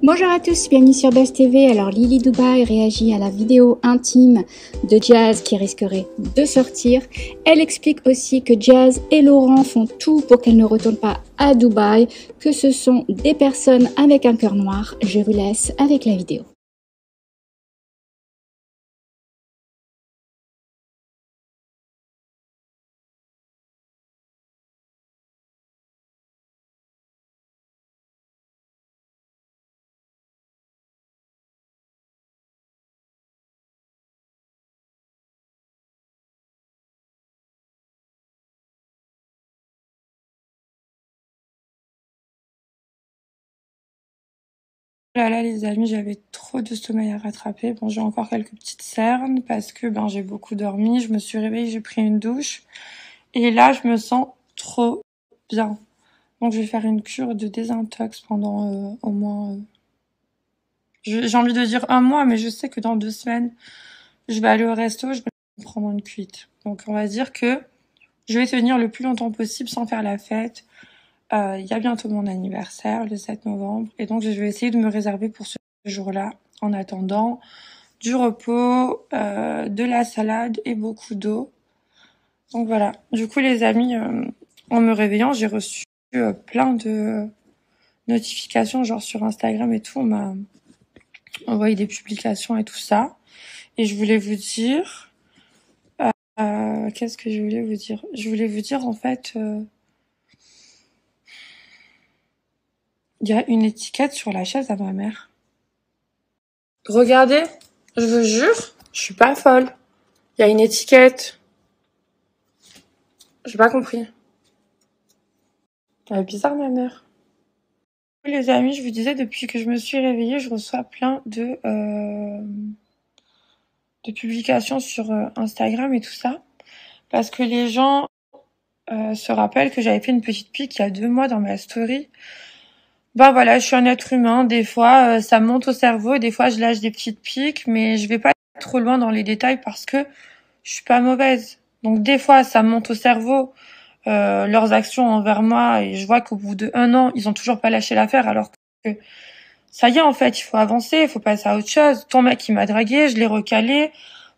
Bonjour à tous, bienvenue sur Buzz TV. Alors Lily Dubaï réagit à la vidéo intime de Jazz qui risquerait de sortir. Elle explique aussi que Jazz et Laurent font tout pour qu'elle ne retourne pas à Dubaï, que ce sont des personnes avec un cœur noir. Je vous laisse avec la vidéo. Là les amis, j'avais trop de sommeil à rattraper. Bon, j'ai encore quelques petites cernes parce que j'ai beaucoup dormi. Je me suis réveillée, j'ai pris une douche et là je me sens trop bien. Donc je vais faire une cure de désintox pendant au moins j'ai envie de dire un mois, mais je sais que dans 2 semaines je vais aller au resto, je vais me prendre une cuite. Donc on va dire que je vais tenir le plus longtemps possible sans faire la fête. Il y a bientôt mon anniversaire, le 7 novembre, et donc je vais essayer de me réserver pour ce jour-là, en attendant du repos, de la salade et beaucoup d'eau. Donc voilà. Du coup, les amis, en me réveillant, j'ai reçu plein de notifications, genre sur Instagram et tout. On m'a envoyé des publications et tout ça. Et je voulais vous dire... qu'est-ce que je voulais vous dire? Je voulais vous dire, en fait... il y a une étiquette sur la chaise à ma mère. Regardez, je vous jure, je suis pas folle. Il y a une étiquette. J'ai pas compris. Elle est bizarre, ma mère. Les amis, je vous disais, depuis que je me suis réveillée, je reçois plein de publications sur Instagram et tout ça. Parce que les gens se rappellent que j'avais fait une petite pique il y a 2 mois dans ma story. Voilà, je suis un être humain. Des fois, ça me monte au cerveau. Des fois, je lâche des petites piques. Mais je vais pas trop loin dans les détails parce que je suis pas mauvaise. Donc des fois, ça me monte au cerveau. Leurs actions envers moi et je vois qu'au bout de 1 an, ils ont toujours pas lâché l'affaire alors que ça y est, en fait, il faut avancer, il faut passer à autre chose. Ton mec, il m'a dragué, je l'ai recalé.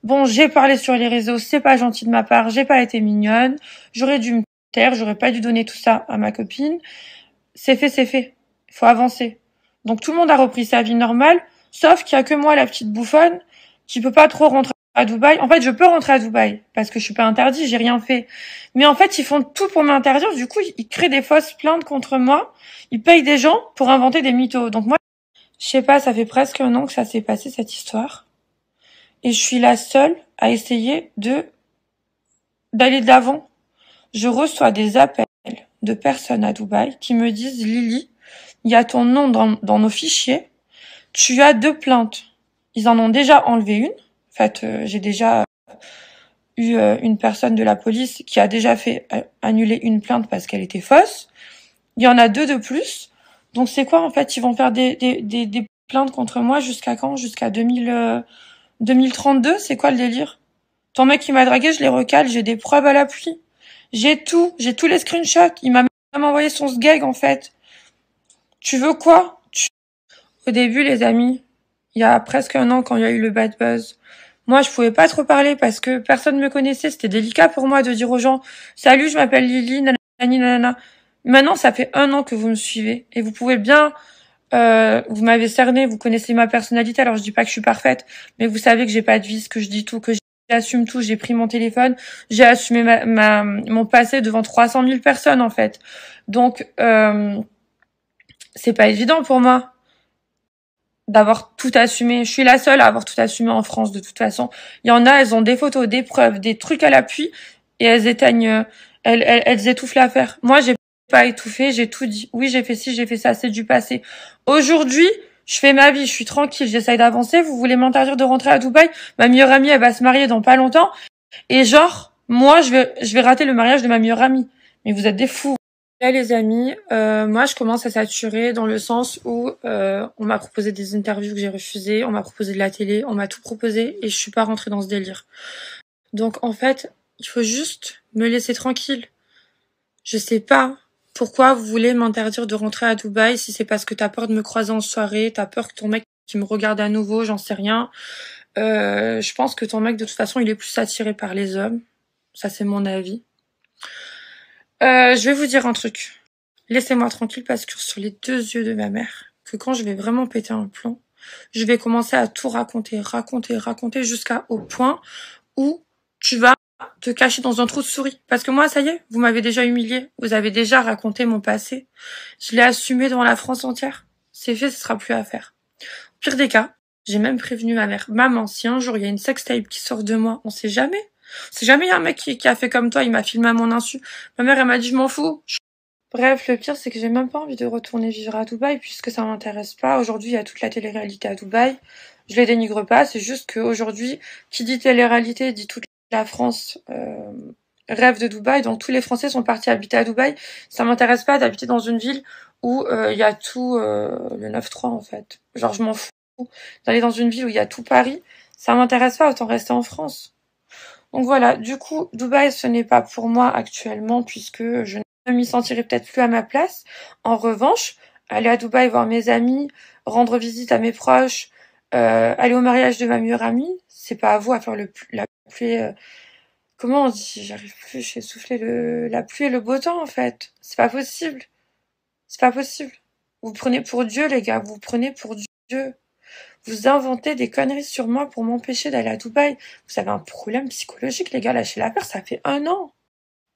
Bon, j'ai parlé sur les réseaux, c'est pas gentil de ma part, j'ai pas été mignonne. J'aurais dû me taire, j'aurais pas dû donner tout ça à ma copine. C'est fait, c'est fait. Il faut avancer. Donc tout le monde a repris sa vie normale, sauf qu'il y a que moi, la petite bouffonne, qui peut pas trop rentrer à Dubaï. En fait, je peux rentrer à Dubaï, parce que je suis pas interdit, j'ai rien fait. Mais en fait, ils font tout pour m'interdire, du coup, ils créent des fausses plaintes contre moi, ils payent des gens pour inventer des mythos. Donc moi, je sais pas, ça fait presque 1 an que ça s'est passé, cette histoire. Et je suis la seule à essayer d'aller de l'avant. Je reçois des appels de personnes à Dubaï qui me disent, Lily, il y a ton nom dans nos fichiers, tu as 2 plaintes. Ils en ont déjà enlevé une. En fait, j'ai déjà eu une personne de la police qui a déjà fait annuler une plainte parce qu'elle était fausse. Il y en a 2 de plus. Donc c'est quoi, en fait? Ils vont faire des plaintes contre moi jusqu'à quand? Jusqu'à 2032? C'est quoi le délire? Ton mec qui m'a dragué, je les recale, j'ai des preuves à l'appui. J'ai tous les screenshots. Il m'a même envoyé son sgeg, en fait. Tu veux quoi? Au début, les amis, il y a presque 1 an, quand il y a eu le bad buzz, moi, je pouvais pas trop parler parce que personne me connaissait. C'était délicat pour moi de dire aux gens, salut, je m'appelle Lily, nanani, nanana. Maintenant, ça fait 1 an que vous me suivez et vous pouvez bien, vous m'avez cerné, vous connaissez ma personnalité. Alors, je dis pas que je suis parfaite, mais vous savez que j'ai pas de vice, que je dis tout, que j'assume tout. J'ai pris mon téléphone, j'ai assumé mon passé devant 300 000 personnes, en fait. Donc, c'est pas évident pour moi d'avoir tout assumé. Je suis la seule à avoir tout assumé en France, de toute façon. Il y en a, elles ont des photos, des preuves, des trucs à l'appui, et elles éteignent, elles étouffent l'affaire. Moi, j'ai pas étouffé, j'ai tout dit. Oui, j'ai fait ci, j'ai fait ça, c'est du passé. Aujourd'hui, je fais ma vie, je suis tranquille, j'essaye d'avancer. Vous voulez m'interdire de rentrer à Dubaï? Ma meilleure amie, elle va se marier dans pas longtemps. Et genre, moi, je vais rater le mariage de ma meilleure amie. Mais vous êtes des fous. Là, les amis, moi, je commence à saturer dans le sens où on m'a proposé des interviews que j'ai refusées, on m'a proposé de la télé, on m'a tout proposé et je suis pas rentrée dans ce délire. Donc, en fait, il faut juste me laisser tranquille. Je sais pas Pourquoi vous voulez m'interdire de rentrer à Dubaï si c'est parce que t'as peur de me croiser en soirée, t'as peur que ton mec qui me regarde à nouveau, j'en sais rien. Je pense que ton mec, de toute façon, il est plus attiré par les hommes. Ça, c'est mon avis. Je vais vous dire un truc. Laissez-moi tranquille parce que sur les 2 yeux de ma mère, que quand je vais vraiment péter un plomb, je vais commencer à tout raconter jusqu'à au point où tu vas te cacher dans un trou de souris. Parce que moi, ça y est, vous m'avez déjà humilié. Vous avez déjà raconté mon passé. Je l'ai assumé devant la France entière. C'est fait, ce sera plus à faire. Au pire des cas, j'ai même prévenu ma mère. Maman, si un jour il y a une sextape qui sort de moi, on sait jamais. C'est jamais il y a un mec qui a fait comme toi, il m'a filmé à mon insu. Ma mère, elle m'a dit, je m'en fous. Bref, le pire, c'est que j'ai même pas envie de retourner vivre à Dubaï puisque ça m'intéresse pas. Aujourd'hui, il y a toute la télé-réalité à Dubaï. Je les dénigre pas, c'est juste qu'aujourd'hui, qui dit télé-réalité dit toute la France rêve de Dubaï. Donc tous les Français sont partis habiter à Dubaï. Ça m'intéresse pas d'habiter dans une ville où il y a tout le 9-3 en fait. Genre je m'en fous d'aller dans une ville où il y a tout Paris. Ça m'intéresse pas, autant rester en France. Donc voilà, du coup, Dubaï, ce n'est pas pour moi actuellement puisque je ne m'y sentirai peut-être plus à ma place. En revanche, aller à Dubaï voir mes amis, rendre visite à mes proches, aller au mariage de ma meilleure amie, c'est pas à vous à faire la pluie. Comment on dit? J'arrive plus, j'ai soufflé la pluie et le beau temps en fait. C'est pas possible. C'est pas possible. Vous prenez pour Dieu, les gars. Vous prenez pour Dieu. Vous inventez des conneries sur moi pour m'empêcher d'aller à Dubaï. Vous avez un problème psychologique, les gars. Lâchez l'affaire, ça fait 1 an.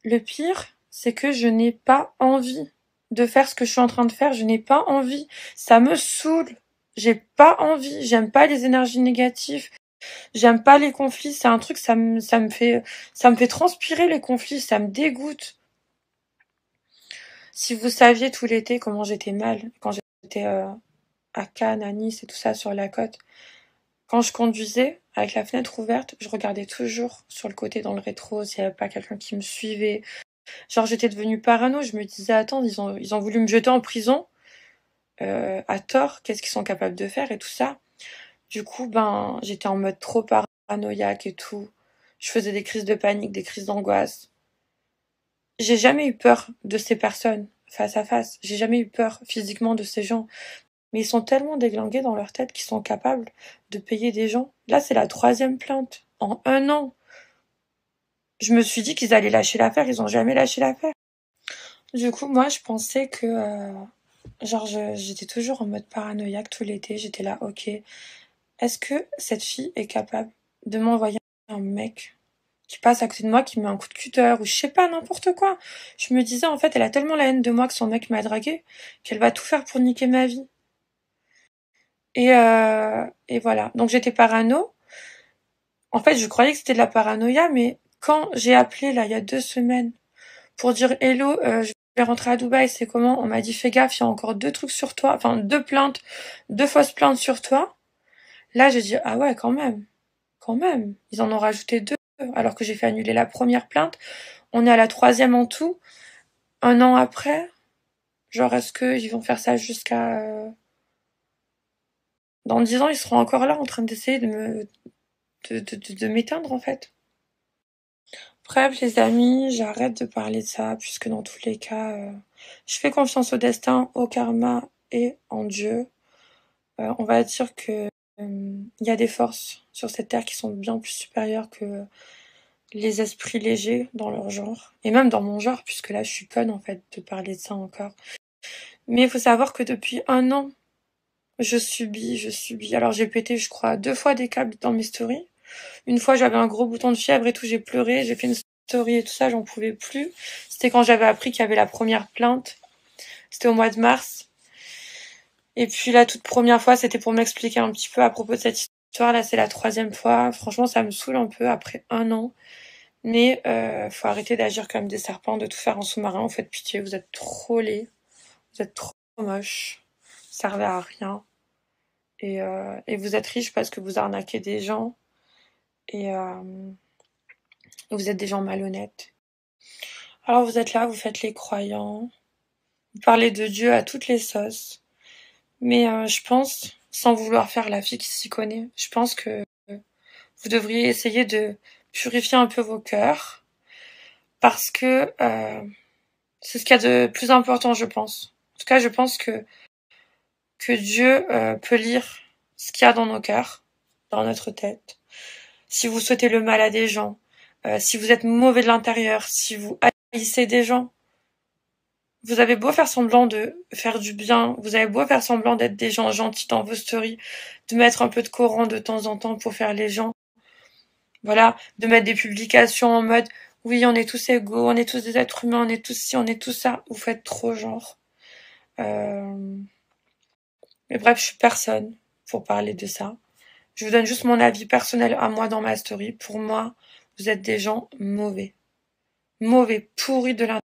Le pire, c'est que je n'ai pas envie de faire ce que je suis en train de faire. Je n'ai pas envie. Ça me saoule. J'ai pas envie. J'aime pas les énergies négatives. J'aime pas les conflits. C'est un truc, ça me fait transpirer les conflits. Ça me dégoûte. Si vous saviez tout l'été comment j'étais mal quand j'étais à Cannes, à Nice et tout ça sur la côte. Quand je conduisais, avec la fenêtre ouverte, je regardais toujours sur le côté dans le rétro s'il n'y avait pas quelqu'un qui me suivait. Genre j'étais devenue parano, je me disais attends, ils ont voulu me jeter en prison à tort, qu'est-ce qu'ils sont capables de faire et tout ça. Du coup, ben j'étais en mode trop paranoïaque et tout. Je faisais des crises de panique, des crises d'angoisse. J'ai jamais eu peur de ces personnes face à face. J'ai jamais eu peur physiquement de ces gens. Mais ils sont tellement déglingués dans leur tête qu'ils sont capables de payer des gens. Là, c'est la 3e plainte en 1 an. Je me suis dit qu'ils allaient lâcher l'affaire, ils ont jamais lâché l'affaire. Du coup, moi, je pensais que, genre, j'étais toujours en mode paranoïaque tout l'été. J'étais là, ok, est-ce que cette fille est capable de m'envoyer un mec qui passe à côté de moi, qui met un coup de cutter, ou je sais pas, n'importe quoi. Je me disais, en fait, elle a tellement la haine de moi que son mec m'a dragué, qu'elle va tout faire pour niquer ma vie. Et voilà. Donc j'étais parano. En fait, je croyais que c'était de la paranoïa, mais quand j'ai appelé, là, il y a 2 semaines, pour dire hello, je vais rentrer à Dubaï, c'est comment? On m'a dit fais gaffe, il y a encore 2 trucs sur toi, enfin 2 plaintes, 2 fausses plaintes sur toi. Là, j'ai dit ah ouais, quand même, quand même. Ils en ont rajouté 2, alors que j'ai fait annuler la première plainte. On est à la 3e en tout. 1 an après, genre est-ce qu'ils vont faire ça jusqu'à dans 10 ans, ils seront encore là en train d'essayer de m'éteindre en fait. Bref, les amis, j'arrête de parler de ça, puisque dans tous les cas, je fais confiance au destin, au karma et en Dieu. On va dire que il y a des forces sur cette terre qui sont bien plus supérieures que les esprits légers dans leur genre, et même dans mon genre, puisque là, je suis conne en fait de parler de ça encore. Mais il faut savoir que depuis 1 an, je subis. Alors j'ai pété, je crois, 2 fois des câbles dans mes stories. Une fois, j'avais un gros bouton de fièvre et tout, j'ai pleuré, j'ai fait une story et tout ça, j'en pouvais plus. C'était quand j'avais appris qu'il y avait la première plainte. C'était au mois de mars. Et puis la toute première fois, c'était pour m'expliquer un petit peu à propos de cette histoire. Là, c'est la 3e fois. Franchement, ça me saoule un peu après 1 an. Mais faut arrêter d'agir comme des serpents, de tout faire en sous-marin. Vous faites pitié, vous êtes trop laids. Vous êtes trop moches. Vous servez à rien. Et vous êtes riches parce que vous arnaquez des gens. Et vous êtes des gens malhonnêtes. Alors vous êtes là, vous faites les croyants, vous parlez de Dieu à toutes les sauces. Mais je pense, sans vouloir faire la fille qui s'y connaît, je pense que vous devriez essayer de purifier un peu vos cœurs. Parce que C'est ce qu'il y a de plus important, je pense. En tout cas, je pense que Dieu peut lire ce qu'il y a dans nos cœurs, dans notre tête. Si vous souhaitez le mal à des gens, si vous êtes mauvais de l'intérieur, si vous haïssez des gens, vous avez beau faire semblant de faire du bien, vous avez beau faire semblant d'être des gens gentils dans vos stories, de mettre un peu de Coran de temps en temps pour faire les gens, voilà, de mettre des publications en mode oui, on est tous égaux, on est tous des êtres humains, on est tous ci, on est tous ça. Vous faites trop genre. Mais bref, je suis personne pour parler de ça. Je vous donne juste mon avis personnel à moi dans ma story. Pour moi, vous êtes des gens mauvais. Mauvais, pourris de l'intérieur.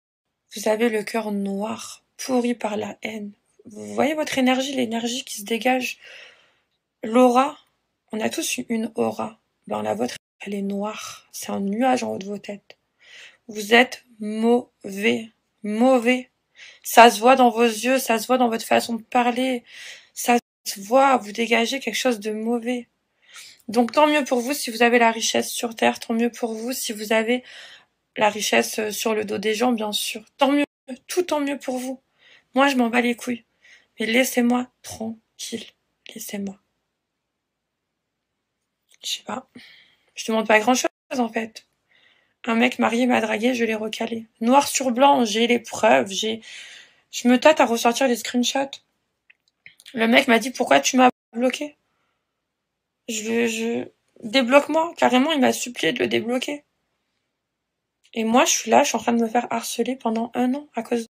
Vous avez le cœur noir, pourri par la haine. Vous voyez votre énergie, l'énergie qui se dégage. L'aura, on a tous une aura. Ben, la vôtre, elle est noire. C'est un nuage en haut de vos têtes. Vous êtes mauvais. Mauvais. Ça se voit dans vos yeux, ça se voit dans votre façon de parler. Ça se voit, vous dégagez quelque chose de mauvais. Donc tant mieux pour vous si vous avez la richesse sur Terre, tant mieux pour vous si vous avez la richesse sur le dos des gens, bien sûr. Tant mieux, tout tant mieux pour vous. Moi, je m'en bats les couilles. Mais laissez-moi tranquille. Laissez-moi. Je sais pas. Je demande pas grand-chose, en fait. Un mec marié m'a dragué, je l'ai recalé. Noir sur blanc, j'ai les preuves, je me tâte à ressortir les screenshots. Le mec m'a dit, pourquoi tu m'as bloqué? Débloque-moi. Carrément, il m'a supplié de le débloquer. Et moi, je suis là, je suis en train de me faire harceler pendant 1 an à cause